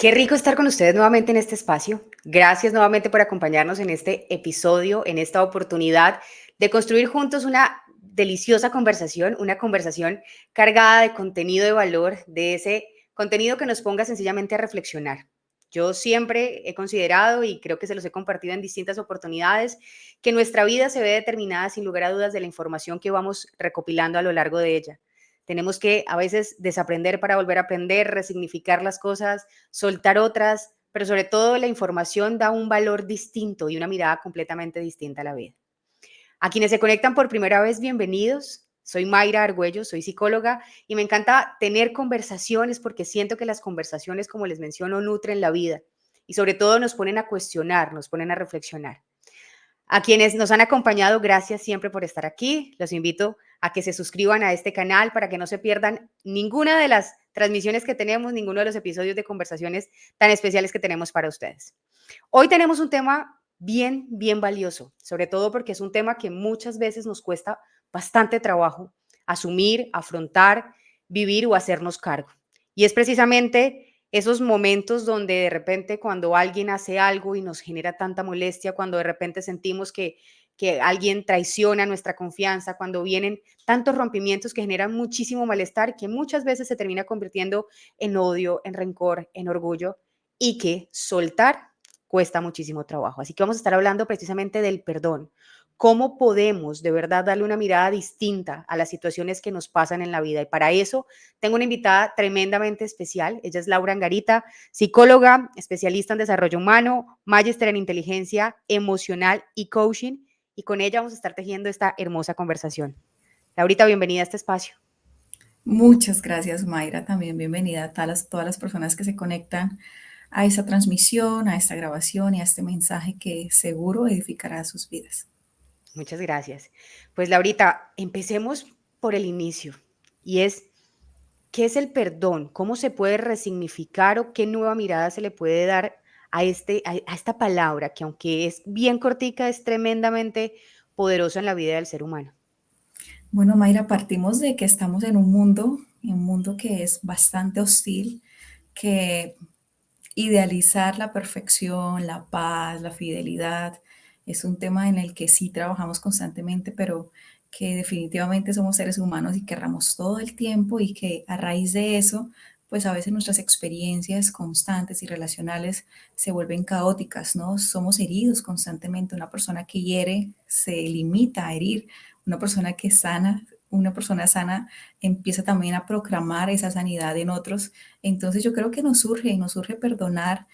Qué rico estar con ustedes nuevamente en este espacio. Gracias nuevamente por acompañarnos en este episodio, en esta oportunidad de construir juntos una deliciosa conversación, una conversación cargada de contenido de valor, de ese contenido que nos ponga sencillamente a reflexionar. Yo siempre he considerado, y creo que se los he compartido en distintas oportunidades, que nuestra vida se ve determinada sin lugar a dudas de la información que vamos recopilando a lo largo de ella. Tenemos que a veces desaprender para volver a aprender, resignificar las cosas, soltar otras, pero sobre todo la información da un valor distinto y una mirada completamente distinta a la vida. A quienes se conectan por primera vez, bienvenidos. Soy Mayra Argüello, soy psicóloga y me encanta tener conversaciones porque siento que las conversaciones, como les menciono, nutren la vida y sobre todo nos ponen a cuestionar, nos ponen a reflexionar. A quienes nos han acompañado, gracias siempre por estar aquí. Los invito a que se suscriban a este canal para que no se pierdan ninguna de las transmisiones que tenemos, ninguno de los episodios de conversaciones tan especiales que tenemos para ustedes. Hoy tenemos un tema bien valioso, sobre todo porque es un tema que muchas veces nos cuesta bastante trabajo asumir, afrontar, vivir o hacernos cargo. Y es precisamente esos momentos donde de repente cuando alguien hace algo y nos genera tanta molestia, cuando de repente sentimos que alguien traiciona nuestra confianza, cuando vienen tantos rompimientos que generan muchísimo malestar, que muchas veces se termina convirtiendo en odio, en rencor, en orgullo, y que soltar cuesta muchísimo trabajo. Así que vamos a estar hablando precisamente del perdón. ¿Cómo podemos de verdad darle una mirada distinta a las situaciones que nos pasan en la vida? Y para eso tengo una invitada tremendamente especial. Ella es Laura Angarita, psicóloga, especialista en desarrollo humano, magíster en inteligencia emocional y coaching. Y con ella vamos a estar tejiendo esta hermosa conversación. Laurita, bienvenida a este espacio. Muchas gracias, Mayra. También bienvenida a todas las personas que se conectan a esta transmisión, a esta grabación y a este mensaje que seguro edificará sus vidas. Muchas gracias. Pues Laurita, empecemos por el inicio. Y es, ¿qué es el perdón? ¿Cómo se puede resignificar o qué nueva mirada se le puede dar a esta palabra que aunque es bien cortica, es tremendamente poderosa en la vida del ser humano? Bueno, Mayra, partimos de que estamos en un mundo que es bastante hostil, que idealizar la perfección, la paz, la fidelidad, es un tema en el que sí trabajamos constantemente, pero que definitivamente somos seres humanos y querramos todo el tiempo y que a raíz de eso, pues a veces nuestras experiencias constantes y relacionales se vuelven caóticas, ¿no? Somos heridos constantemente. Una persona que hiere se limita a herir. Una persona sana empieza también a proclamar esa sanidad en otros. Entonces yo creo que nos surge perdonar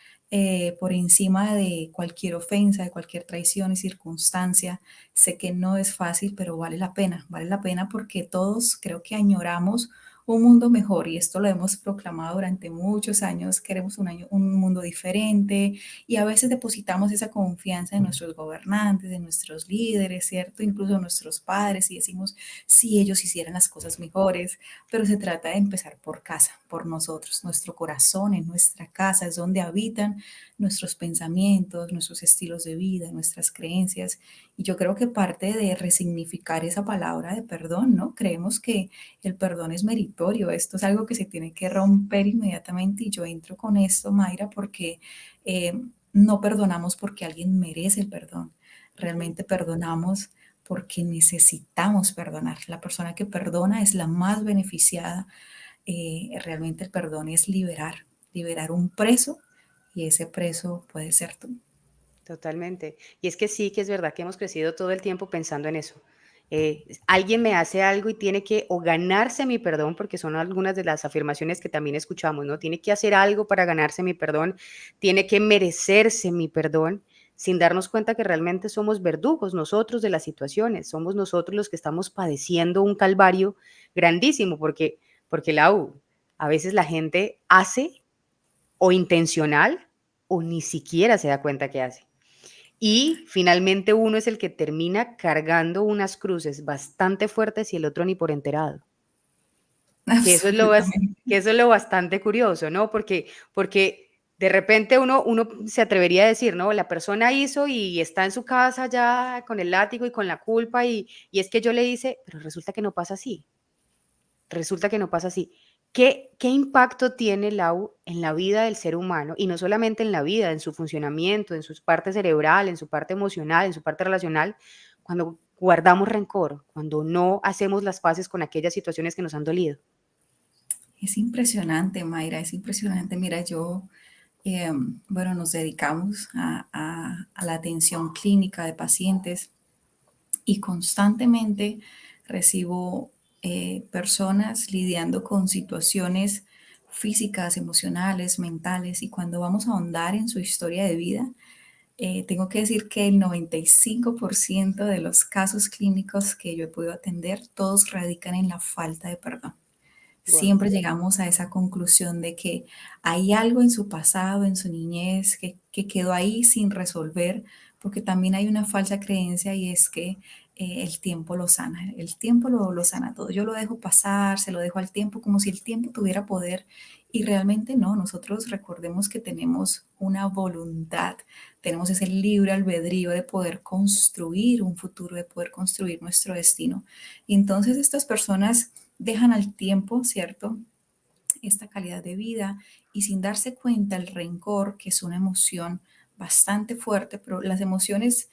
por encima de cualquier ofensa, de cualquier traición y circunstancia. Sé que no es fácil, pero vale la pena porque todos creo que añoramos un mundo mejor y esto lo hemos proclamado durante muchos años, queremos un mundo diferente y a veces depositamos esa confianza en nuestros gobernantes, en nuestros líderes, ¿cierto? Incluso en nuestros padres y decimos, si ellos hicieran las cosas mejores, pero se trata de empezar por casa, por nosotros, nuestro corazón, en nuestra casa, es donde habitan nuestros pensamientos, nuestros estilos de vida, nuestras creencias. Y yo creo que parte de resignificar esa palabra de perdón, ¿no? Creemos que el perdón es meritorio, esto es algo que se tiene que romper inmediatamente y yo entro con esto, Mayra, porque no perdonamos porque alguien merece el perdón, Ujú. realmente perdonamos porque necesitamos perdonar. La persona que perdona es la más beneficiada. Realmente el perdón es liberar un preso y ese preso puede ser tú. Totalmente. Y es que sí, que es verdad que hemos crecido todo el tiempo pensando en eso. Alguien me hace algo y tiene que o ganarse mi perdón, porque son algunas de las afirmaciones que también escuchamos, ¿no? Tiene que hacer algo para ganarse mi perdón, tiene que merecerse mi perdón, sin darnos cuenta que realmente somos verdugos nosotros de las situaciones, somos nosotros los que estamos padeciendo un calvario grandísimo, porque a veces la gente hace o intencional o ni siquiera se da cuenta que hace. Y finalmente uno es el que termina cargando unas cruces bastante fuertes y el otro ni por enterado. Que eso es Absolutamente. que eso es lo bastante curioso, ¿no? Porque de repente uno se atrevería a decir, ¿no? La persona hizo y está en su casa ya con el látigo y con la culpa y es que yo le hice, pero resulta que no pasa así. Resulta que no pasa así. ¿Qué impacto tiene Lau en la vida del ser humano? Y no solamente en la vida, en su funcionamiento, en su parte cerebral, en su parte emocional, en su parte relacional, cuando guardamos rencor, cuando no hacemos las paces con aquellas situaciones que nos han dolido. Es impresionante, Mayra, es impresionante. Mira, bueno, nos dedicamos a la atención clínica de pacientes y constantemente recibo personas lidiando con situaciones físicas, emocionales, mentales, y cuando vamos a ahondar en su historia de vida, tengo que decir que el 95% de los casos clínicos que yo he podido atender, todos radican en la falta de perdón. Wow. Siempre llegamos a esa conclusión de que hay algo en su pasado, en su niñez, que quedó ahí sin resolver, porque también hay una falsa creencia y es que el tiempo lo sana, el tiempo lo sana todo. Yo lo dejo pasar, se lo dejo al tiempo, como si el tiempo tuviera poder y realmente no. Nosotros recordemos que tenemos una voluntad, tenemos ese libre albedrío de poder construir un futuro, de poder construir nuestro destino. Y entonces estas personas dejan al tiempo, ¿cierto? Esta calidad de vida y sin darse cuenta el rencor, que es una emoción bastante fuerte, pero las emociones,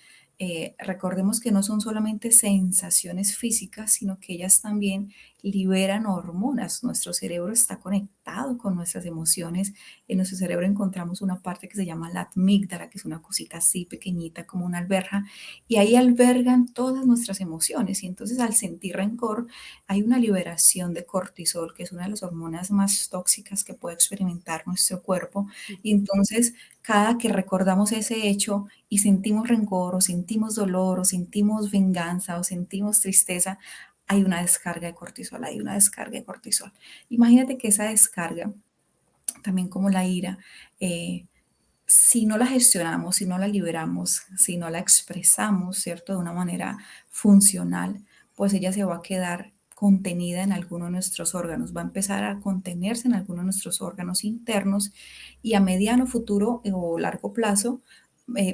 recordemos que no son solamente sensaciones físicas, sino que ellas también liberan hormonas. Nuestro cerebro está conectado con nuestras emociones. En nuestro cerebro encontramos una parte que se llama la amígdala, que es una cosita así pequeñita como una alberja, y ahí albergan todas nuestras emociones. Y entonces al sentir rencor, hay una liberación de cortisol, que es una de las hormonas más tóxicas que puede experimentar nuestro cuerpo. Y entonces, cada que recordamos ese hecho y sentimos rencor o sentimos dolor o sentimos venganza o sentimos tristeza, hay una descarga de cortisol, hay una descarga de cortisol. Imagínate que esa descarga, también como la ira, eh, si no la gestionamos, si no la liberamos, si no la expresamos, ¿cierto? De una manera funcional, pues ella se va a quedar contenida en alguno de nuestros órganos, va a empezar a contenerse en alguno de nuestros órganos internos y a mediano futuro o largo plazo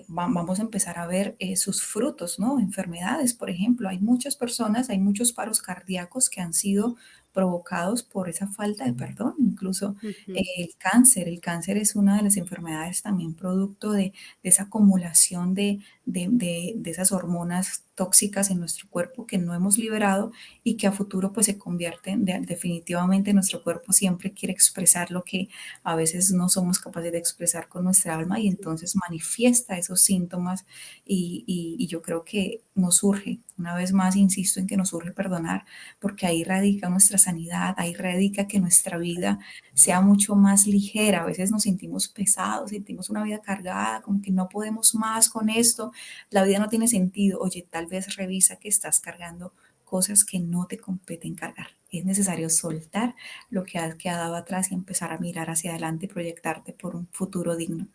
vamos a empezar a ver sus frutos, ¿no? Enfermedades, por ejemplo. Hay muchas personas, hay muchos paros cardíacos que han sido provocados por esa falta de perdón, incluso Ujú. el cáncer es una de las enfermedades también producto de esa acumulación de esas hormonas tóxicas en nuestro cuerpo que no hemos liberado y que a futuro pues se convierten, definitivamente nuestro cuerpo siempre quiere expresar lo que a veces no somos capaces de expresar con nuestra alma y entonces manifiesta esos síntomas y yo creo que nos urge, una vez más insisto en que nos urge perdonar porque ahí radica nuestra sanidad, ahí radica que nuestra vida sea mucho más ligera. A veces nos sentimos pesados, sentimos una vida cargada, como que no podemos más con esto, la vida no tiene sentido. Oye, tal vez revisa que estás cargando cosas que no te competen cargar. Es necesario soltar lo que has quedado atrás y empezar a mirar hacia adelante y proyectarte por un futuro digno.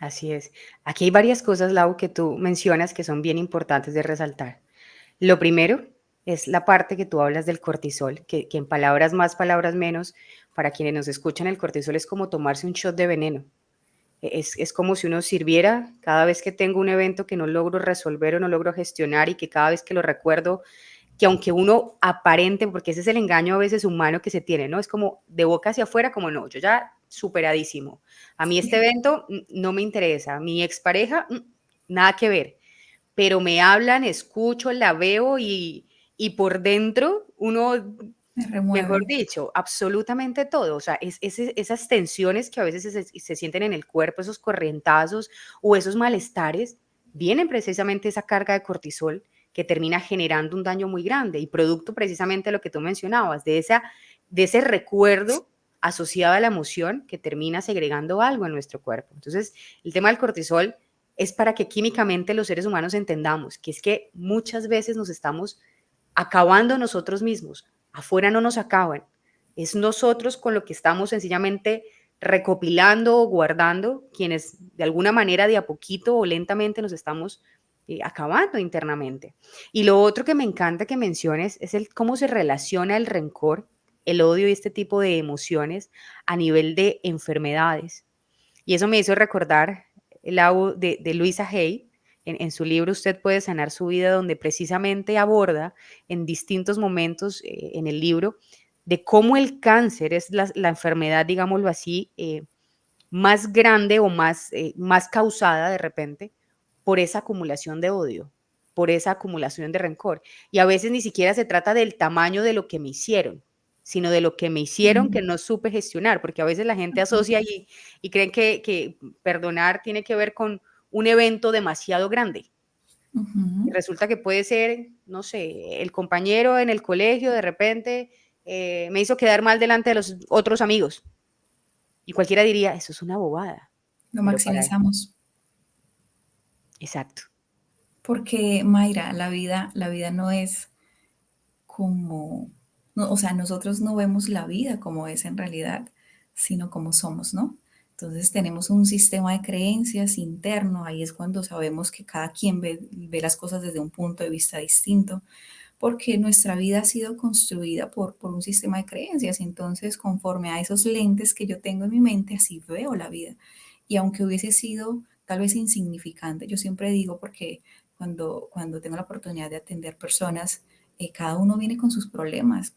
Así es. Aquí hay varias cosas, Lau, que tú mencionas que son bien importantes de resaltar. Lo primero es la parte que tú hablas del cortisol, que en palabras más, palabras menos, para quienes nos escuchan, el cortisol es como tomarse un shot de veneno. Es como si uno sirviera cada vez que tengo un evento que no logro resolver o no logro gestionar y que cada vez que lo recuerdo, que aunque uno aparente, porque ese es el engaño a veces humano que se tiene, ¿no? Es como de boca hacia afuera, como no, yo ya superadísimo. A mí este Sí, evento no me interesa, mi expareja, nada que ver, pero me hablan, escucho, la veo y por dentro uno, me mejor remueve. dicho, absolutamente todo. O sea, esas tensiones que a veces se sienten en el cuerpo, esos corrientazos o esos malestares, vienen precisamente esa carga de cortisol que termina generando un daño muy grande y producto precisamente de lo que tú mencionabas, de ese recuerdo asociado a la emoción que termina segregando algo en nuestro cuerpo. Entonces, el tema del cortisol es para que químicamente los seres humanos entendamos que es que muchas veces nos estamos acabando nosotros mismos. Afuera no nos acaban. Es nosotros con lo que estamos sencillamente recopilando o guardando, quienes de alguna manera de a poquito o lentamente nos estamos acabando internamente. Y lo otro que me encanta que menciones es el cómo se relaciona el rencor, el odio y este tipo de emociones a nivel de enfermedades. Y eso me hizo recordar el audio de Luisa Hay, en su libro Usted puede sanar su vida, donde precisamente aborda en distintos momentos en el libro de cómo el cáncer es la enfermedad, digámoslo así, más grande o más causada de repente por esa acumulación de odio, por esa acumulación de rencor. Y a veces ni siquiera se trata del tamaño de lo que me hicieron, sino de lo que me hicieron que Ujú, no supe gestionar, porque a veces la gente ujú, asocia y creen que perdonar tiene que ver con un evento demasiado grande. Y ujú. resulta que puede ser, no sé, el compañero en el colegio de repente me hizo quedar mal delante de los otros amigos. Y cualquiera diría, eso es una bobada, Lo pero para él, maximizamos. exacto. Porque, Mayra, la vida no es como, no, o sea, nosotros no vemos la vida como es en realidad, sino como somos, ¿no? Entonces tenemos un sistema de creencias interno, ahí es cuando sabemos que cada quien ve las cosas desde un punto de vista distinto, porque nuestra vida ha sido construida por un sistema de creencias, entonces conforme a esos lentes que yo tengo en mi mente, así veo la vida. Y aunque hubiese sido tal vez insignificante, yo siempre digo, porque cuando tengo la oportunidad de atender personas, cada uno viene con sus problemas.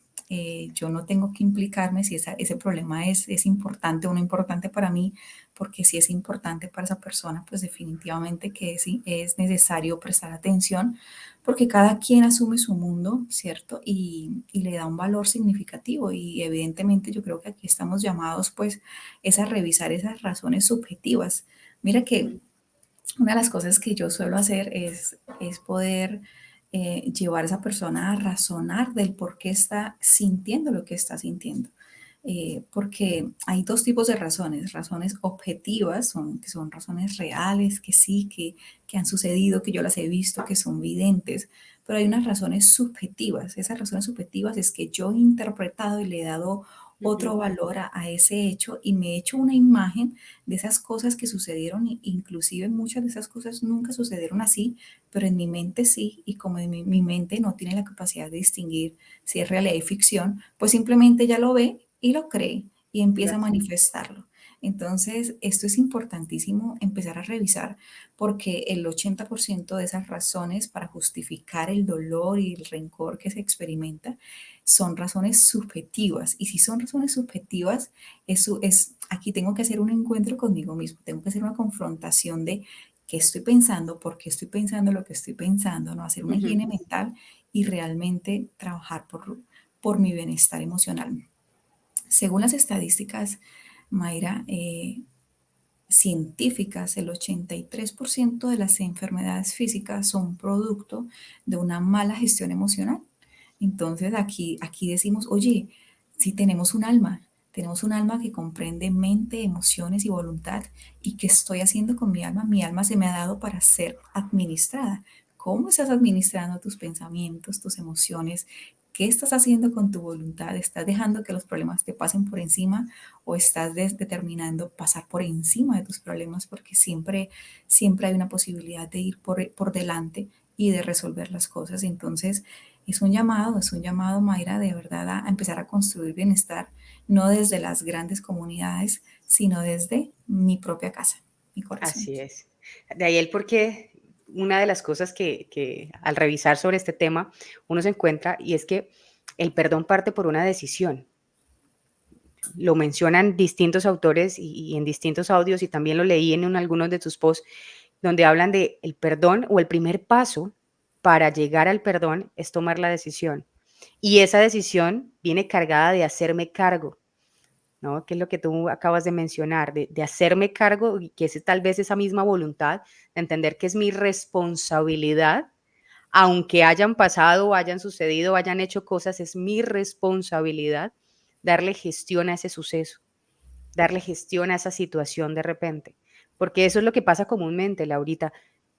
Yo no tengo que implicarme si ese problema es importante o no importante para mí, porque si es importante para esa persona, pues definitivamente que sí, es necesario prestar atención, porque cada quien asume su mundo, ¿cierto? Y le da un valor significativo. Y evidentemente yo creo que aquí estamos llamados pues es a revisar esas razones subjetivas. Mira que una de las cosas que yo suelo hacer es poder llevar a esa persona a razonar del por qué está sintiendo lo que está sintiendo. Porque hay dos tipos de razones: razones objetivas, que son razones reales, que sí, que han sucedido, que yo las he visto, que son videntes, pero hay unas razones subjetivas. Esas razones subjetivas es que yo he interpretado y le he dado Ujú, otro valor a ese hecho y me he hecho una imagen de esas cosas que sucedieron, inclusive muchas de esas cosas nunca sucedieron así, pero en mi mente sí, y como mi mente no tiene la capacidad de distinguir si es realidad y ficción, pues simplemente ya lo ve y lo cree y y lo empieza a asumo. manifestarlo. Entonces, esto es importantísimo empezar a revisar, porque el 80% de esas razones para justificar el dolor y el rencor que se experimenta son razones subjetivas. Y si son razones subjetivas, eso es, aquí tengo que hacer un encuentro conmigo mismo, tengo que hacer una confrontación de qué estoy pensando, por qué estoy pensando lo que estoy pensando, ¿no? Hacer una Ujú, higiene mental y realmente trabajar por mi bienestar emocional. Según las estadísticas, Mayra, científicas, el 83% de las enfermedades físicas son producto de una mala gestión emocional. Entonces aquí decimos, oye, si tenemos un alma que comprende mente, emociones y voluntad. ¿Y qué estoy haciendo con mi alma? Mi alma se me ha dado para ser administrada. ¿Cómo estás administrando tus pensamientos, tus emociones? ¿Qué estás haciendo con tu voluntad? ¿Estás dejando que los problemas te pasen por encima o estás determinando pasar por encima de tus problemas? Porque siempre hay una posibilidad de ir por delante y de resolver las cosas. Entonces, es un llamado, Mayra, de verdad a empezar a construir bienestar, no desde las grandes comunidades, sino desde mi propia casa, mi corazón. así es. De ahí el porqué, una de las cosas que al revisar sobre este tema uno se encuentra y es que el perdón parte por una decisión. Lo mencionan distintos autores y en distintos audios y también lo leí en algunos de tus posts donde hablan de el perdón o el primer paso para llegar al perdón es tomar la decisión. Y esa decisión viene cargada de hacerme cargo, ¿no? Que es lo que tú acabas de mencionar, de hacerme cargo y que es tal vez esa misma voluntad de entender que es mi responsabilidad, aunque hayan pasado, hayan sucedido, hayan hecho cosas, es mi responsabilidad darle gestión a ese suceso, darle gestión a esa situación de repente. Porque eso es lo que pasa comúnmente, Laurita.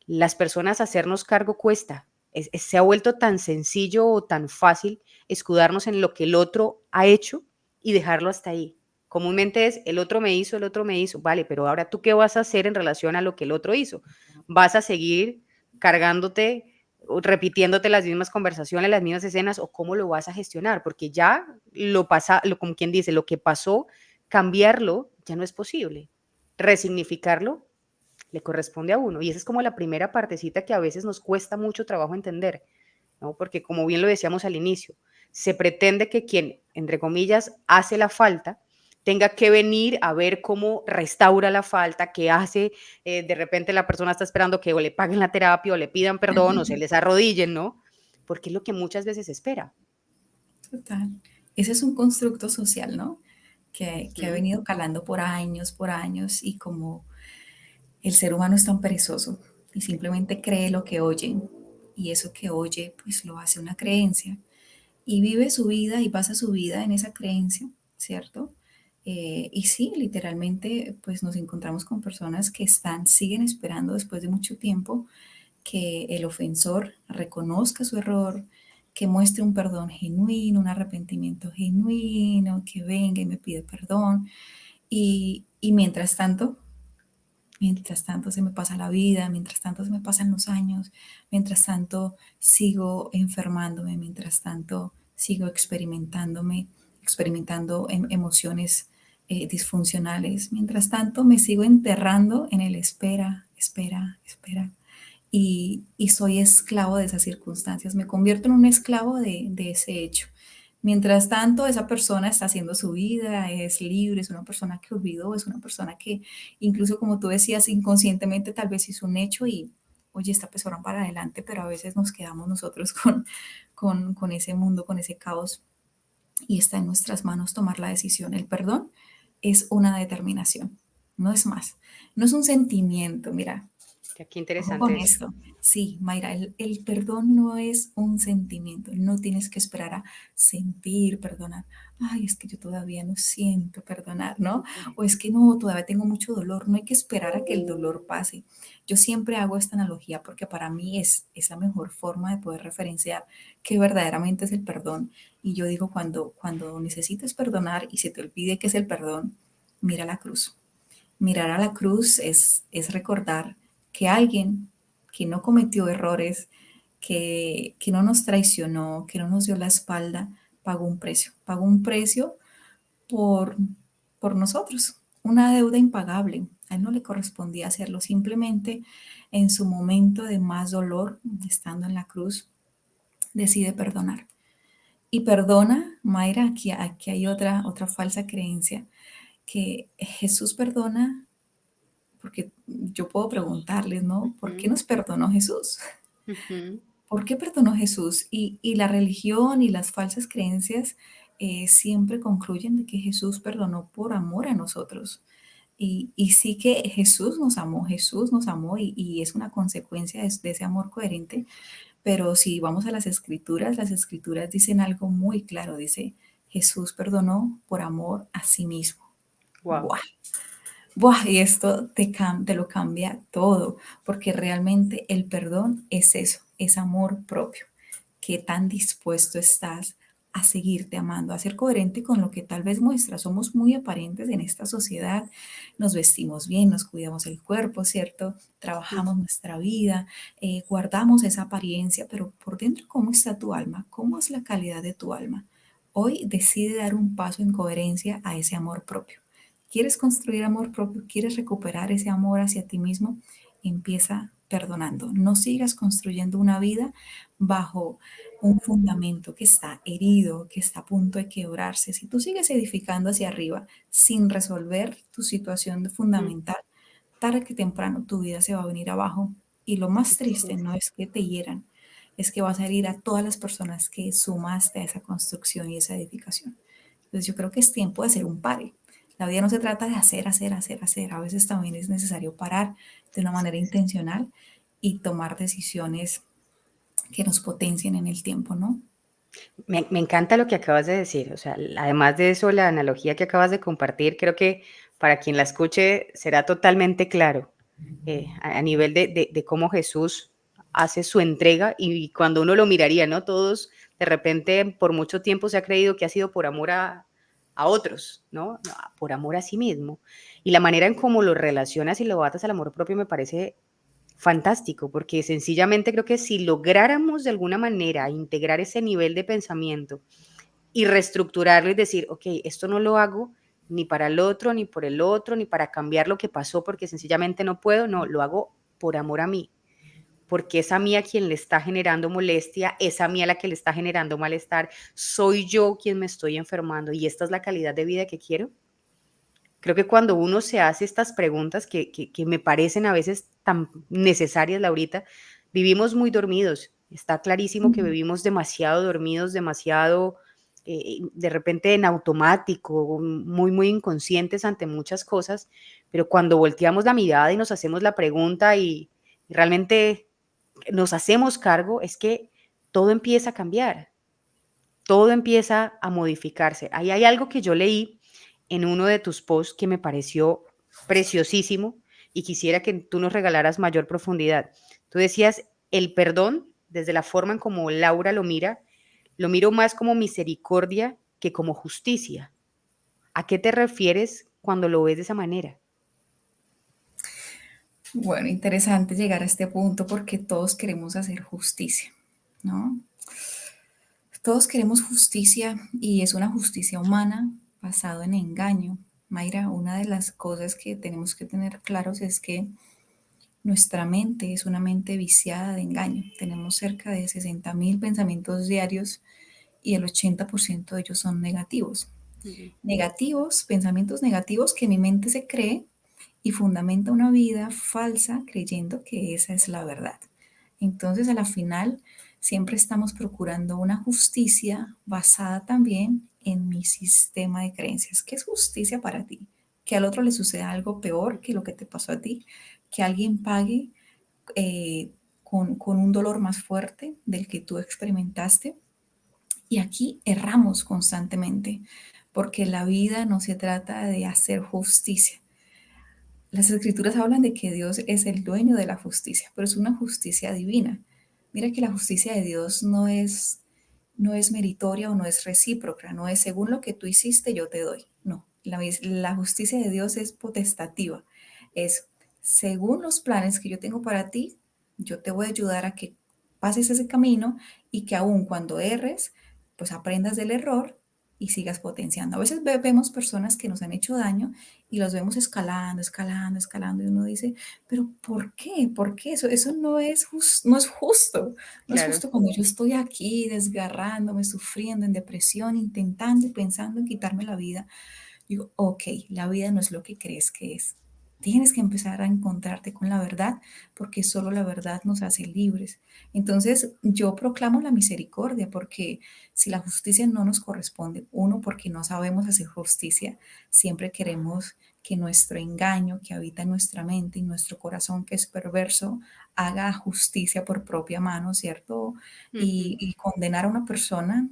Las personas hacernos cargo cuesta. Se ha vuelto tan sencillo o tan fácil escudarnos en lo que el otro ha hecho y dejarlo hasta ahí. Comúnmente es el otro me hizo, vale, pero ahora tú qué vas a hacer en relación a lo que el otro hizo. ¿Vas a seguir cargándote, repitiéndote las mismas conversaciones, las mismas escenas o cómo lo vas a gestionar? Porque ya lo pasa, como quien dice, lo que pasó, cambiarlo ya no es posible. Resignificarlo le corresponde a uno. Y esa es como la primera partecita que a veces nos cuesta mucho trabajo entender, ¿no? Porque como bien lo decíamos al inicio, se pretende que quien, entre comillas, hace la falta, tenga que venir a ver cómo restaura la falta, qué hace, de repente la persona está esperando que o le paguen la terapia o le pidan perdón o se les arrodillen, ¿no? Porque es lo que muchas veces espera. Total. Ese es un constructo social, ¿no? Que ha Ujú. venido calando por años, y como el ser humano es tan perezoso y simplemente cree lo que oye, y eso que oye, pues lo hace una creencia, y vive su vida y pasa su vida en esa creencia, ¿cierto? Y sí, literalmente, pues nos encontramos con personas que siguen esperando después de mucho tiempo que el ofensor reconozca su error, que muestre un perdón genuino, un arrepentimiento genuino, que venga y me pide perdón. Y mientras tanto se me pasa la vida, mientras tanto se me pasan los años, mientras tanto sigo enfermándome, mientras tanto sigo experimentando emociones disfuncionales, mientras tanto me sigo enterrando en el espera, espera, espera, y soy esclavo de esas circunstancias, me convierto en un esclavo de ese hecho. Mientras tanto, esa persona está haciendo su vida, es libre, es una persona que olvidó, es una persona que incluso, como tú decías, inconscientemente tal vez hizo un hecho y, oye, esta persona para adelante, pero a veces nos quedamos nosotros con ese mundo, con ese caos, y está en nuestras manos tomar la decisión. El perdón es una determinación, no es más, no es un sentimiento. Mira, Qué ojo interesante con eso. esto. Sí, Mayra, el perdón no es un sentimiento. No tienes que esperar a sentir perdonar. Ay, es que yo todavía no siento perdonar, ¿no? O es que no, todavía tengo mucho dolor. No hay que esperar a que el dolor pase. Yo siempre hago esta analogía porque para mí es la mejor forma de poder referenciar qué verdaderamente es el perdón. Y yo digo, cuando necesites perdonar y se te olvide qué es el perdón, mira la cruz. Mirar a la cruz es recordar que alguien que no cometió errores, que no nos traicionó, que no nos dio la espalda, pagó un precio por, por nosotros, una deuda impagable. A él no le correspondía hacerlo, simplemente en su momento de más dolor, estando en la cruz, decide perdonar. Y perdona, Mayra, aquí hay otra falsa creencia, que Jesús perdona porque yo puedo preguntarles, ¿no? ¿Por qué Ujú, nos perdonó Jesús? ujú. ¿Por qué perdonó Jesús? Y la religión y las falsas creencias siempre concluyen de que Jesús perdonó por amor a nosotros. Y sí que Jesús nos amó y es una consecuencia de ese amor coherente, pero si vamos a las escrituras dicen algo muy claro, dice, Jesús perdonó por amor a sí mismo. Wow. ¡Buah! Buah, y esto te lo cambia todo, porque realmente el perdón es eso, es amor propio. ¿Qué tan dispuesto estás a seguirte amando, a ser coherente con lo que tal vez muestras? Somos muy aparentes en esta sociedad, nos vestimos bien, nos cuidamos el cuerpo, ¿cierto? Trabajamos nuestra vida, guardamos esa apariencia, pero por dentro, ¿cómo está tu alma? ¿Cómo es la calidad de tu alma? Hoy decide dar un paso en coherencia a ese amor propio. ¿Quieres construir amor propio? ¿Quieres recuperar ese amor hacia ti mismo? Empieza perdonando. No sigas construyendo una vida bajo un fundamento que está herido, que está a punto de quebrarse. Si tú sigues edificando hacia arriba sin resolver tu situación Mm, fundamental, tarde que temprano tu vida se va a venir abajo. Y lo más así triste es. no es que te hieran, es que vas a herir a todas las personas que sumaste a esa construcción y esa edificación. Entonces yo creo que es tiempo de hacer un pare. La vida no se trata de hacer, hacer, hacer, hacer. A veces también es necesario parar de una Así manera es. intencional y tomar decisiones que nos potencien en el tiempo, ¿no? Me encanta lo que acabas de decir, o sea, además de eso, la analogía que acabas de compartir, creo que para quien la escuche será totalmente claro a nivel de cómo Jesús hace su entrega y cuando uno lo miraría, ¿no? Todos de repente por mucho tiempo se ha creído que ha sido por amor a otros, ¿no? No, por amor a sí mismo. Y la manera en cómo lo relacionas y lo atas al amor propio me parece fantástico, porque sencillamente creo que si lográramos de alguna manera integrar ese nivel de pensamiento y reestructurarlo y decir, ok, esto no lo hago ni para el otro, ni por el otro, ni para cambiar lo que pasó, porque sencillamente no puedo, no, lo hago por amor a mí, porque es a mí a quien le está generando molestia, es a mí a la que le está generando malestar, soy yo quien me estoy enfermando y esta es la calidad de vida que quiero. Creo que cuando uno se hace estas preguntas que me parecen a veces tan necesarias, Laurita, vivimos muy dormidos. Está clarísimo que Ujú. vivimos demasiado dormidos, demasiado de repente en automático, muy inconscientes ante muchas cosas, pero cuando volteamos la mirada y nos hacemos la pregunta y realmente nos hacemos cargo, es que todo empieza a cambiar, todo empieza a modificarse. Ahí hay algo que yo leí en uno de tus posts que me pareció preciosísimo y quisiera que tú nos regalaras mayor profundidad. Tú decías, el perdón, desde la forma en como Laura lo miro más como misericordia que como justicia. ¿A qué te refieres cuando lo ves de esa manera? Bueno, interesante llegar a este punto porque todos queremos hacer justicia, ¿no? Todos queremos justicia y es una justicia humana basada en engaño. Mayra, una de las cosas que tenemos que tener claros es que nuestra mente es una mente viciada de engaño. Tenemos cerca de 60.000 pensamientos diarios y el 80% de ellos son negativos. Ujú. Negativos, pensamientos negativos que mi mente se cree y fundamenta una vida falsa creyendo que esa es la verdad. Entonces, a la final, siempre estamos procurando una justicia basada también en mi sistema de creencias. ¿Qué es justicia para ti? Que al otro le suceda algo peor que lo que te pasó a ti, que alguien pague con un dolor más fuerte del que tú experimentaste. Y aquí erramos constantemente, porque la vida no se trata de hacer justicia. Las escrituras hablan de que Dios es el dueño de la justicia, pero es una justicia divina. Mira que la justicia de Dios no es meritoria o no es recíproca, no es según lo que tú hiciste yo te doy. No, la justicia de Dios es potestativa, es según los planes que yo tengo para ti, yo te voy a ayudar a que pases ese camino y que aun cuando erres, pues aprendas del error y sigas potenciando. A veces vemos personas que nos han hecho daño y los vemos escalando, escalando, escalando y uno dice, pero ¿por qué? ¿Por qué? Eso no es justo. No es Claro, justo cuando yo estoy aquí desgarrándome, sufriendo en depresión, intentando y pensando en quitarme la vida. Digo, ok, la vida no es lo que crees que es. Tienes que empezar a encontrarte con la verdad porque solo la verdad nos hace libres. Entonces yo proclamo la misericordia porque si la justicia no nos corresponde, uno, porque no sabemos hacer justicia, siempre queremos que nuestro engaño que habita en nuestra mente y nuestro corazón que es perverso haga justicia por propia mano, ¿cierto? ujú, Y condenar a una persona.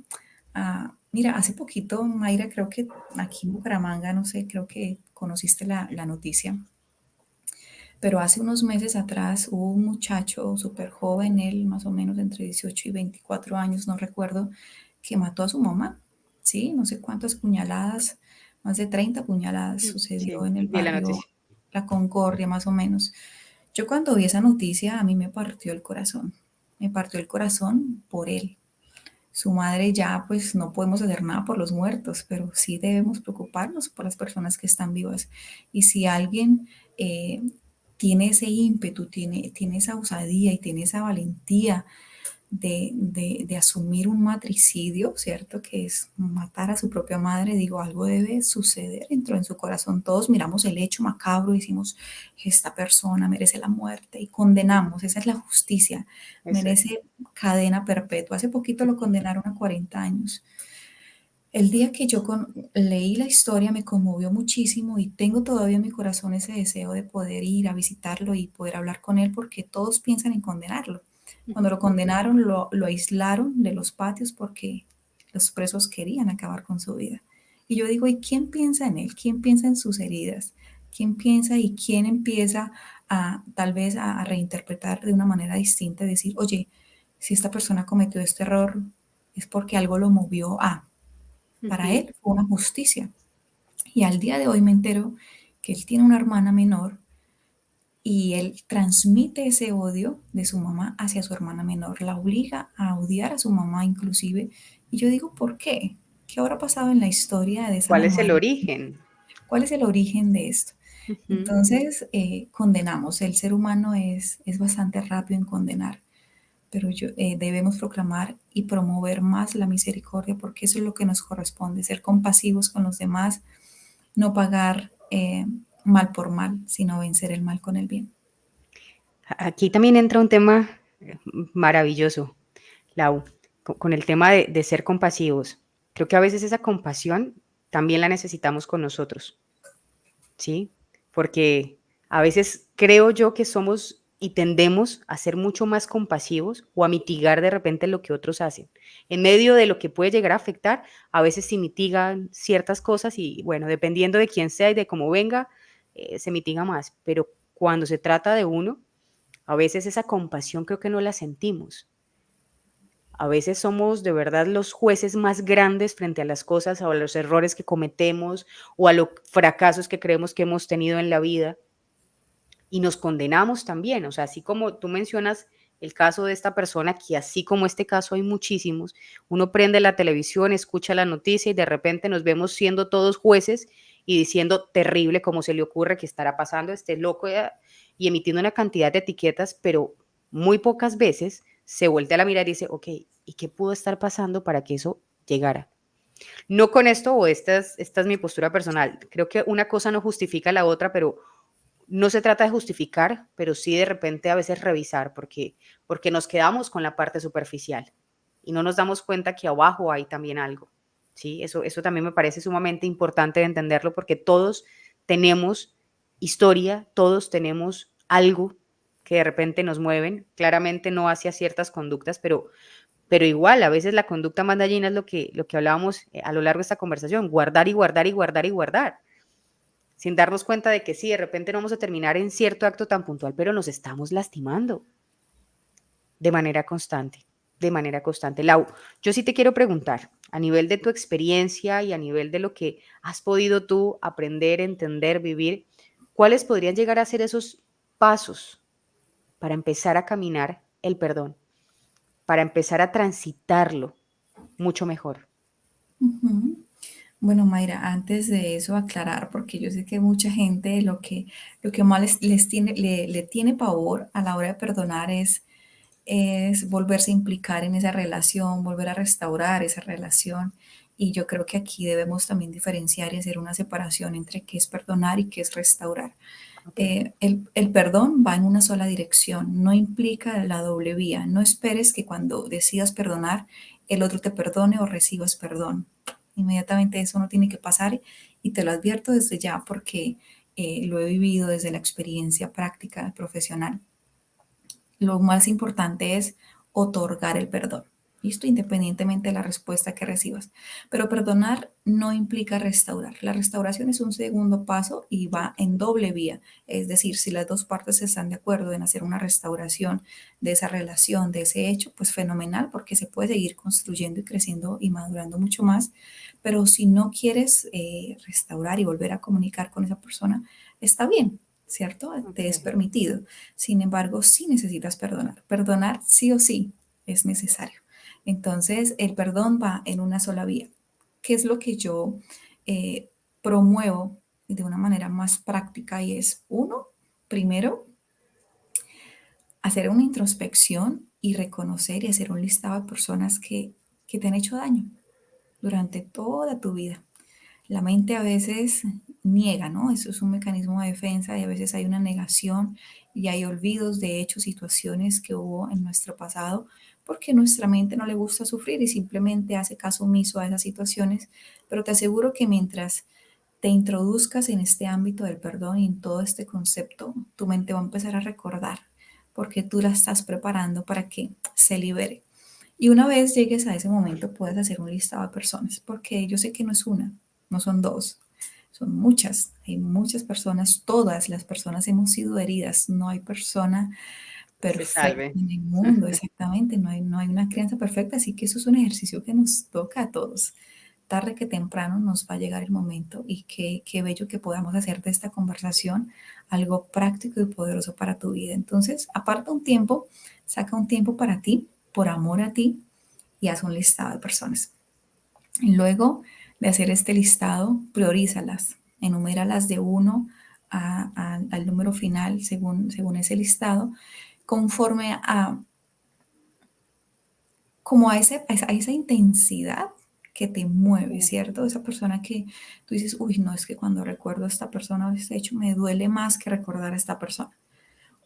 Mira, hace poquito, Mayra, creo que aquí en Bucaramanga, no sé, creo que conociste la noticia, pero hace unos meses atrás hubo un muchacho súper joven, él más o menos entre 18 y 24 años, no recuerdo, que mató a su mamá, ¿sí? No sé cuántas puñaladas, más de 30 puñaladas sucedió sí, en el vi la barrio noticia. La Concordia, más o menos. Yo cuando vi esa noticia, a mí me partió el corazón por él. Su madre ya pues no podemos hacer nada por los muertos, pero sí debemos preocuparnos por las personas que están vivas. Y si alguien tiene ese ímpetu, tiene esa osadía y tiene esa valentía de asumir un matricidio, ¿cierto? Que es matar a su propia madre, digo, algo debe suceder dentro en su corazón. Todos miramos el hecho macabro y decimos, esta persona merece la muerte y condenamos, esa es la justicia, Eso es. merece cadena perpetua. Hace poquito lo condenaron a 40 años. El día que yo leí la historia me conmovió muchísimo y tengo todavía en mi corazón ese deseo de poder ir a visitarlo y poder hablar con él porque todos piensan en condenarlo. Cuando Ujú. lo condenaron, lo aislaron de los patios porque los presos querían acabar con su vida. Y yo digo, ¿y quién piensa en él? ¿Quién piensa en sus heridas? ¿Quién piensa y quién empieza a tal vez a reinterpretar de una manera distinta y decir, oye, si esta persona cometió este error es porque algo lo movió a... Para Ujú. él fue una justicia. Y al día de hoy me entero que él tiene una hermana menor y él transmite ese odio de su mamá hacia su hermana menor, la obliga a odiar a su mamá inclusive. Y yo digo, ¿por qué? ¿Qué habrá pasado en la historia de esa ¿Cuál es mamá? el origen? ¿Cuál es el origen de esto? Ujú. Entonces, condenamos. El ser humano es bastante rápido en condenar, pero debemos proclamar y promover más la misericordia porque eso es lo que nos corresponde, ser compasivos con los demás, no pagar mal por mal, sino vencer el mal con el bien. Aquí también entra un tema maravilloso, Lau, con el tema de ser compasivos. Creo que a veces esa compasión también la necesitamos con nosotros, ¿sí? Porque a veces creo yo que somos y tendemos a ser mucho más compasivos o a mitigar de repente lo que otros hacen. En medio de lo que puede llegar a afectar, a veces se mitigan ciertas cosas y bueno, dependiendo de quién sea y de cómo venga, se mitiga más. Pero cuando se trata de uno, a veces esa compasión creo que no la sentimos. A veces somos de verdad los jueces más grandes frente a las cosas o a los errores que cometemos o a los fracasos que creemos que hemos tenido en la vida y nos condenamos también. O sea, así como tú mencionas el caso de esta persona, que así como este caso hay muchísimos, uno prende la televisión, escucha la noticia y de repente nos vemos siendo todos jueces y diciendo terrible cómo se le ocurre que estará pasando este loco y emitiendo una cantidad de etiquetas, pero muy pocas veces se vuelve a la mirar y dice, ok, ¿y qué pudo estar pasando para que eso llegara? No con esto, o esta es mi postura personal. Creo que una cosa no justifica la otra, pero no se trata de justificar, pero sí de repente a veces revisar, porque nos quedamos con la parte superficial y no nos damos cuenta que abajo hay también algo. ¿Sí? Eso también me parece sumamente importante de entenderlo porque todos tenemos historia, todos tenemos algo que de repente nos mueven, claramente no hacia ciertas conductas, pero igual, a veces la conducta más dañina es lo que hablábamos a lo largo de esta conversación, guardar y guardar y guardar y guardar sin darnos cuenta de que sí, de repente no vamos a terminar en cierto acto tan puntual, pero nos estamos lastimando de manera constante, de manera constante. Lau, yo sí te quiero preguntar, a nivel de tu experiencia y a nivel de lo que has podido tú aprender, entender, vivir, ¿cuáles podrían llegar a ser esos pasos para empezar a caminar el perdón, para empezar a transitarlo mucho mejor? Ujú. Bueno, Mayra, antes de eso aclarar, porque yo sé que mucha gente lo que más les tiene, le tiene pavor a la hora de perdonar es volverse a implicar en esa relación, volver a restaurar esa relación. Y yo creo que aquí debemos también diferenciar y hacer una separación entre qué es perdonar y qué es restaurar. Ok, El perdón va en una sola dirección, no implica la doble vía. No esperes que cuando decidas perdonar, el otro te perdone o recibas perdón. Inmediatamente eso no tiene que pasar y te lo advierto desde ya porque lo he vivido desde la experiencia práctica profesional. Lo más importante es otorgar el perdón. Listo, independientemente de la respuesta que recibas. Pero perdonar no implica restaurar. La restauración es un segundo paso y va en doble vía. Es decir, si las dos partes están de acuerdo en hacer una restauración de esa relación, de ese hecho, pues fenomenal, porque se puede seguir construyendo y creciendo y madurando mucho más. Pero si no quieres restaurar y volver a comunicar con esa persona, está bien, ¿cierto? Te es ok. permitido. Sin embargo, sí necesitas perdonar. Perdonar sí o sí es necesario. Entonces, el perdón va en una sola vía. ¿Qué es lo que yo eh, promuevo de una manera más práctica? Y es, uno, primero, hacer una introspección y reconocer y hacer un listado de personas que te han hecho daño durante toda tu vida. La mente a veces niega, ¿no? Eso es un mecanismo de defensa y a veces hay una negación y hay olvidos de hechos, situaciones que hubo en nuestro pasado porque nuestra mente no le gusta sufrir y simplemente hace caso omiso a esas situaciones. Pero te aseguro que mientras te introduzcas en este ámbito del perdón y en todo este concepto, tu mente va a empezar a recordar porque tú la estás preparando para que se libere. Y una vez llegues a ese momento, puedes hacer un listado de personas, porque yo sé que no es una, no son dos, son muchas. Hay muchas personas, todas las personas hemos sido heridas. No hay persona Que se perfecta salve. en el mundo, exactamente. No hay una crianza perfecta, así que eso es un ejercicio que nos toca a todos. Tarde que temprano nos va a llegar el momento y qué bello que podamos hacer de esta conversación algo práctico y poderoso para tu vida. Entonces, aparta un tiempo, saca un tiempo para ti, por amor a ti, y haz un listado de personas. Luego de hacer este listado, priorízalas, enuméralas de uno al número final según ese listado, conforme a como a esa intensidad que te mueve, ¿cierto? Esa persona que tú dices, uy, no, es que cuando recuerdo a esta persona, este hecho me duele más que recordar a esta persona.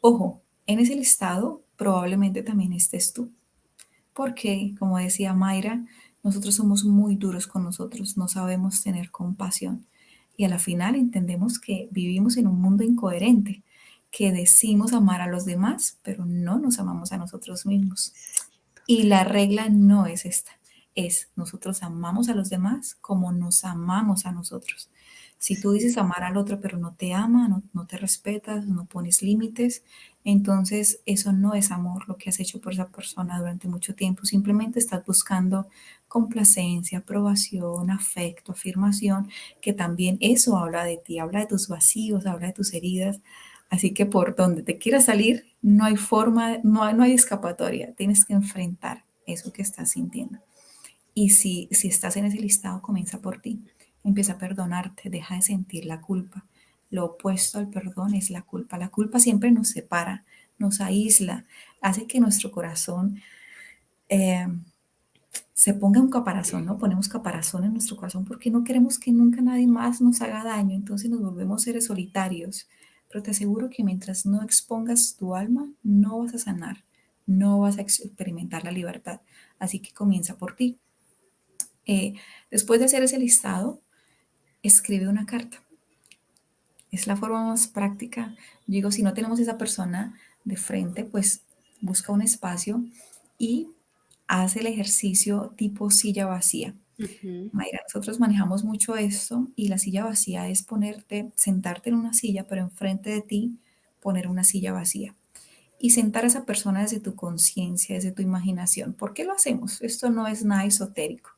Ojo, en ese listado probablemente también estés tú, porque, como decía Mayra, nosotros somos muy duros con nosotros, no sabemos tener compasión. Y a la final entendemos que vivimos en un mundo incoherente, que decimos amar a los demás, pero no nos amamos a nosotros mismos. Y la regla no es esta, es nosotros amamos a los demás como nos amamos a nosotros. Si tú dices amar al otro pero no te ama, no te respetas, no pones límites, entonces eso no es amor lo que has hecho por esa persona durante mucho tiempo. Simplemente estás buscando complacencia, aprobación, afecto, afirmación, que también eso habla de ti, habla de tus vacíos, habla de tus heridas. Así que por donde te quieras salir, no hay forma, no hay escapatoria. Tienes que enfrentar eso que estás sintiendo. Y si estás en ese listado, comienza por ti. Empieza a perdonarte, deja de sentir la culpa. Lo opuesto al perdón es la culpa. La culpa siempre nos separa, nos aísla, hace que nuestro corazón eh, se ponga un caparazón, ¿no? Ponemos caparazón en nuestro corazón porque no queremos que nunca nadie más nos haga daño, entonces nos volvemos seres solitarios. Pero te aseguro que mientras no expongas tu alma, no vas a sanar, no vas a experimentar la libertad. Así que comienza por ti. Eh, Después de hacer ese listado, escribe una carta. Es la forma más práctica. Digo, si no tenemos esa persona de frente, pues busca un espacio y haz el ejercicio tipo silla vacía. Ujú. Mayra, nosotros manejamos mucho esto y la silla vacía es sentarte en una silla, pero enfrente de ti poner una silla vacía y sentar a esa persona desde tu conciencia, desde tu imaginación. ¿Por qué lo hacemos? Esto no es nada esotérico.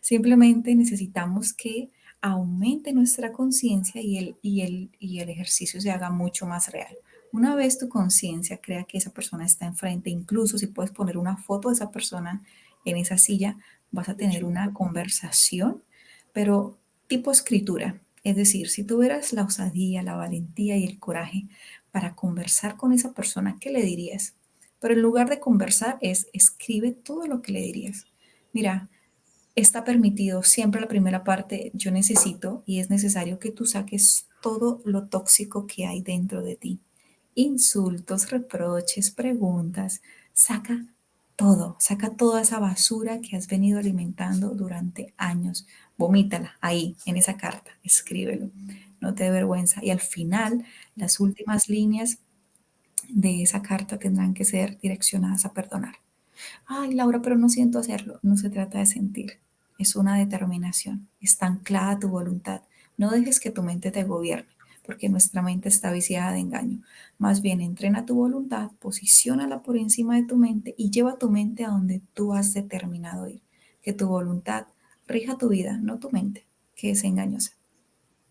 Simplemente necesitamos que aumente nuestra conciencia y el ejercicio se haga mucho más real. Una vez tu conciencia crea que esa persona está enfrente, incluso si puedes poner una foto de esa persona en esa silla, vas a tener una conversación, pero tipo escritura. Es decir, si tuvieras la osadía, la valentía y el coraje para conversar con esa persona, ¿qué le dirías? Pero en lugar de conversar es escribe todo lo que le dirías. Mira, está permitido siempre la primera parte, yo necesito y es necesario que tú saques todo lo tóxico que hay dentro de ti. Insultos, reproches, preguntas, saca todo, saca toda esa basura que has venido alimentando durante años. Vomítala ahí, en esa carta, escríbelo, no te dé vergüenza. Y al final, las últimas líneas de esa carta tendrán que ser direccionadas a perdonar. Ay, Laura, pero no siento hacerlo. No se trata de sentir, es una determinación. Está anclada a tu voluntad. No dejes que tu mente te gobierne, porque nuestra mente está viciada de engaño. Más bien, entrena tu voluntad, posiciónala por encima de tu mente y lleva tu mente a donde tú has determinado ir. Que tu voluntad rija tu vida, no tu mente, que es engañosa.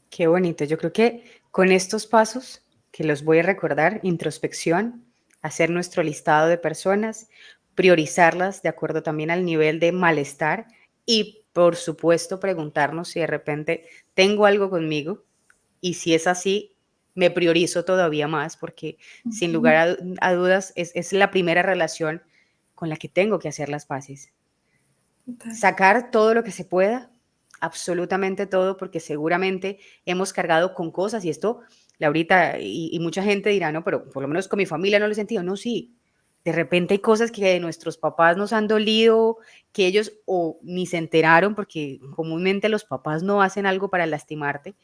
Qué bonito. Yo creo que con estos pasos, que los voy a recordar, introspección, hacer nuestro listado de personas, priorizarlas de acuerdo también al nivel de malestar y, por supuesto, preguntarnos si de repente tengo algo conmigo y si es así, me priorizo todavía más porque sin lugar Ujú. a dudas es la primera relación con la que tengo que hacer las paces. Total. Sacar todo lo que se pueda, absolutamente todo, porque seguramente hemos cargado con cosas y esto, Laurita, y mucha gente dirá, no, pero por lo menos con mi familia no lo he sentido. No, sí, de repente hay cosas que de nuestros papás nos han dolido, que ellos o ni se enteraron, porque comúnmente los papás no hacen algo para lastimarte,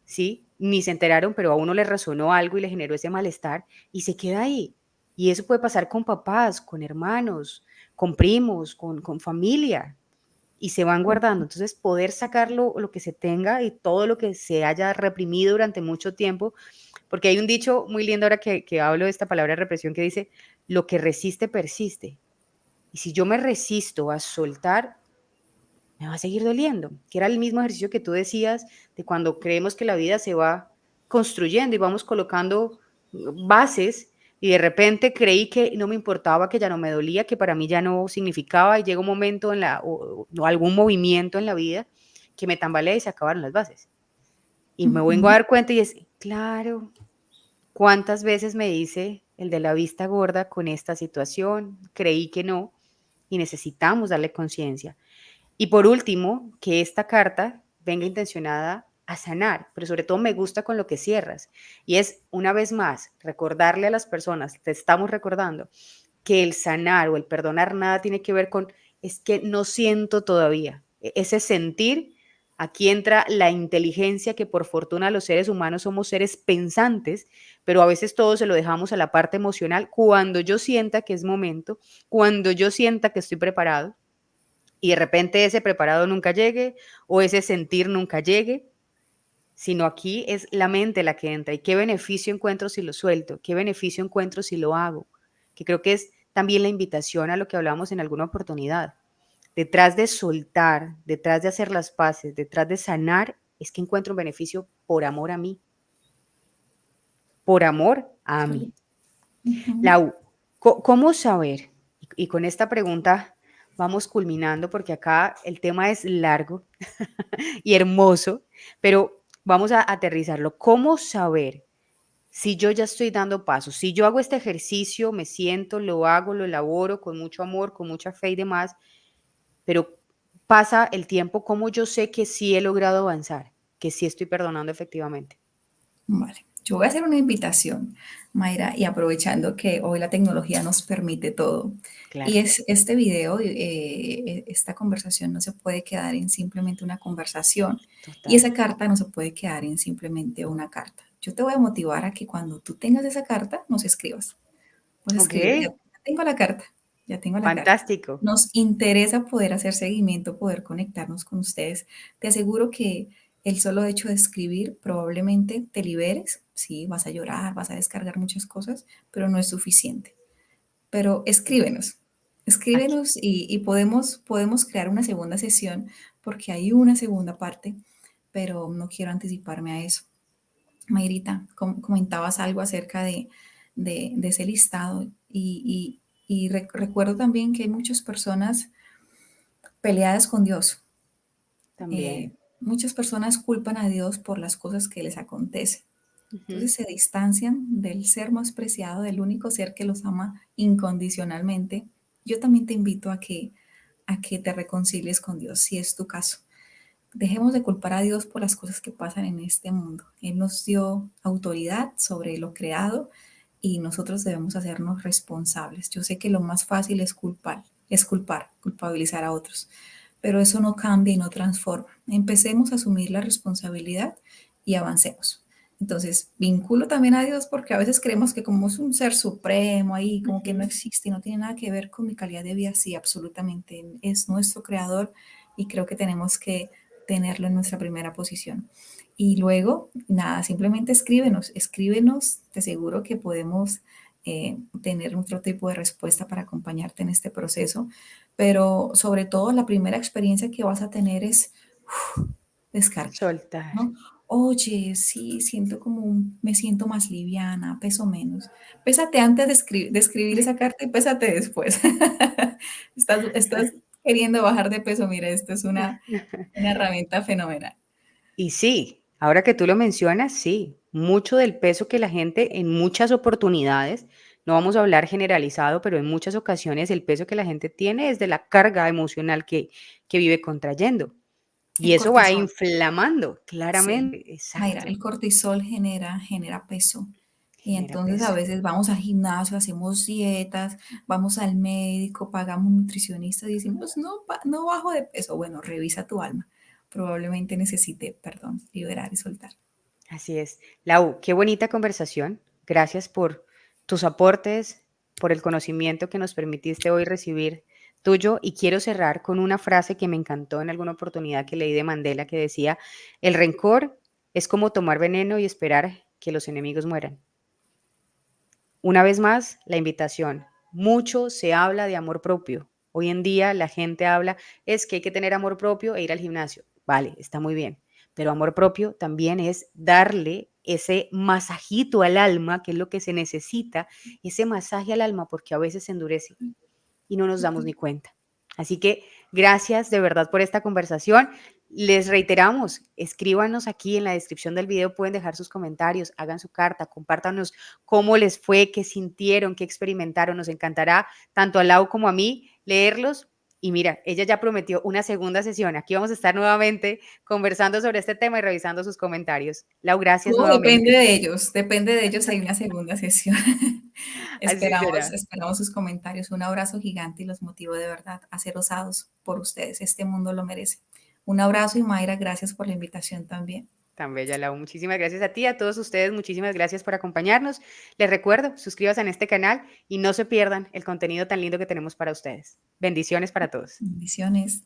¿sí? Ni se enteraron, pero a uno le resonó algo y le generó ese malestar y se queda ahí. Y eso puede pasar con papás, con hermanos, con primos, con familia y se van guardando. Entonces, poder sacar lo que se tenga y todo lo que se haya reprimido durante mucho tiempo, porque hay un dicho muy lindo ahora que hablo de esta palabra represión que dice, lo que resiste persiste. Y si yo me resisto a soltar, me va a seguir doliendo, que era el mismo ejercicio que tú decías de cuando creemos que la vida se va construyendo y vamos colocando bases y de repente creí que no me importaba, que ya no me dolía, que para mí ya no significaba y llega un momento o algún movimiento en la vida que me tambalea y se acabaron las bases. Y me vengo a Ujú. dar cuenta y es, claro. ¿Cuántas veces me dice el de la vista gorda con esta situación? Creí que no y necesitamos darle conciencia. Y por último, que esta carta venga intencionada a sanar, pero sobre todo me gusta con lo que cierras. Y es, una vez más, recordarle a las personas, te estamos recordando, que el sanar o el perdonar nada tiene que ver con, es que no siento todavía. Ese sentir, aquí entra la inteligencia, que por fortuna los seres humanos somos seres pensantes, pero a veces todo se lo dejamos a la parte emocional. Cuando yo sienta que es momento, cuando yo sienta que estoy preparado, y de repente ese preparado nunca llegue o ese sentir nunca llegue, sino aquí es la mente la que entra. ¿Y qué beneficio encuentro si lo suelto? ¿Qué beneficio encuentro si lo hago? Que creo que es también la invitación a lo que hablamos en alguna oportunidad. Detrás de soltar, detrás de hacer las paces, detrás de sanar, es que encuentro un beneficio por amor a mí, por amor a mí. Absolutamente. Ujú. Lau, ¿cómo saber? Y con esta pregunta vamos culminando porque acá el tema es largo y hermoso, pero vamos a aterrizarlo. ¿Cómo saber si yo ya estoy dando pasos? Si yo hago este ejercicio, me siento, lo hago, lo elaboro con mucho amor, con mucha fe y demás, pero pasa el tiempo, ¿cómo yo sé que sí he logrado avanzar, que sí estoy perdonando efectivamente? Vale, yo voy a hacer una invitación, Mayra, y aprovechando que hoy la tecnología nos permite todo. Y Claro, es este video, esta conversación no se puede quedar en simplemente una conversación y total. esa carta no se puede quedar en simplemente una carta. Yo te voy a motivar a que cuando tú tengas esa carta, nos escribas. Puedes Ok, escribir, ya tengo la carta, ya tengo la carta. fantástico. Nos interesa poder hacer seguimiento, poder conectarnos con ustedes. Te aseguro que el solo hecho de escribir probablemente te liberes. Sí, vas a llorar, vas a descargar muchas cosas, pero no es suficiente. Pero Aquí, escríbenos y podemos crear una segunda sesión porque hay una segunda parte, pero no quiero anticiparme a eso. Mayrita, comentabas algo acerca de ese listado y recuerdo también que hay muchas personas peleadas con Dios. también. Muchas personas culpan a Dios por las cosas que les acontecen. Ujú. Entonces se distancian del ser más preciado, del único ser que los ama incondicionalmente. Yo también te invito a que te reconcilies con Dios, si es tu caso. Dejemos de culpar a Dios por las cosas que pasan en este mundo. Él nos dio autoridad sobre lo creado y nosotros debemos hacernos responsables. Yo sé que lo más fácil es culpar, culpabilizar a otros, pero eso no cambia y no transforma. Empecemos a asumir la responsabilidad y avancemos. Entonces, vinculo también a Dios porque a veces creemos que como es un ser supremo ahí, como que no Ujú. existe y no tiene nada que ver con mi calidad de vida. Sí, absolutamente. Es nuestro creador y creo que tenemos que tenerlo en nuestra primera posición. Y luego, nada, simplemente escríbenos, te aseguro que podemos tener otro tipo de respuesta para acompañarte en este proceso, pero sobre todo la primera experiencia que vas a tener es descarga, Soltar. ¿no? Oye, sí, me siento más liviana, peso menos. Pésate antes de escribir esa carta y pésate después. Estás queriendo bajar de peso, mira, esto es una herramienta fenomenal. Y sí, ahora que tú lo mencionas, sí, mucho del peso que la gente en muchas oportunidades, no vamos a hablar generalizado, pero en muchas ocasiones el peso que la gente tiene es de la carga emocional que vive contrayendo. Y El eso va cortisol, inflamando, sí. claramente, Mayra, exacto, el cortisol genera peso. Y genera entonces a peso. veces vamos al gimnasio, hacemos dietas, vamos al médico, pagamos un nutricionista y decimos, no, no bajo de peso. Bueno, revisa tu alma. Probablemente necesite, perdón, liberar y soltar. Así es. Lau, qué bonita conversación. Gracias por tus aportes, por el conocimiento que nos permitiste hoy recibir tuyo. Y quiero cerrar con una frase que me encantó en alguna oportunidad que leí de Mandela que decía, el rencor es como tomar veneno y esperar que los enemigos mueran. Una vez más, la invitación. Mucho se habla de amor propio. Hoy en día la gente habla, es que hay que tener amor propio e ir al gimnasio. Vale, está muy bien. Pero amor propio también es darle ese masajito al alma, que es lo que se necesita, ese masaje al alma, porque a veces se endurece y no nos damos ni cuenta. Así que gracias de verdad por esta conversación. Les reiteramos, escríbanos aquí en la descripción del video, pueden dejar sus comentarios, hagan su carta, compártanos cómo les fue, qué sintieron, qué experimentaron. Nos encantará, tanto a Lau como a mí, leerlos. Y mira, ella ya prometió una segunda sesión. Aquí vamos a estar nuevamente conversando sobre este tema y revisando sus comentarios. Lau, gracias Todo depende nuevamente. de ellos, hay una segunda sesión. Así será. Esperamos sus comentarios. Un abrazo gigante y los motivo de verdad a ser osados por ustedes. Este mundo lo merece. Un abrazo y Mayra, gracias por la invitación también. Tan bella, Lau. Muchísimas gracias a ti, a todos ustedes, muchísimas gracias por acompañarnos. Les recuerdo, suscríbanse en este canal y no se pierdan el contenido tan lindo que tenemos para ustedes. Bendiciones para todos. Bendiciones.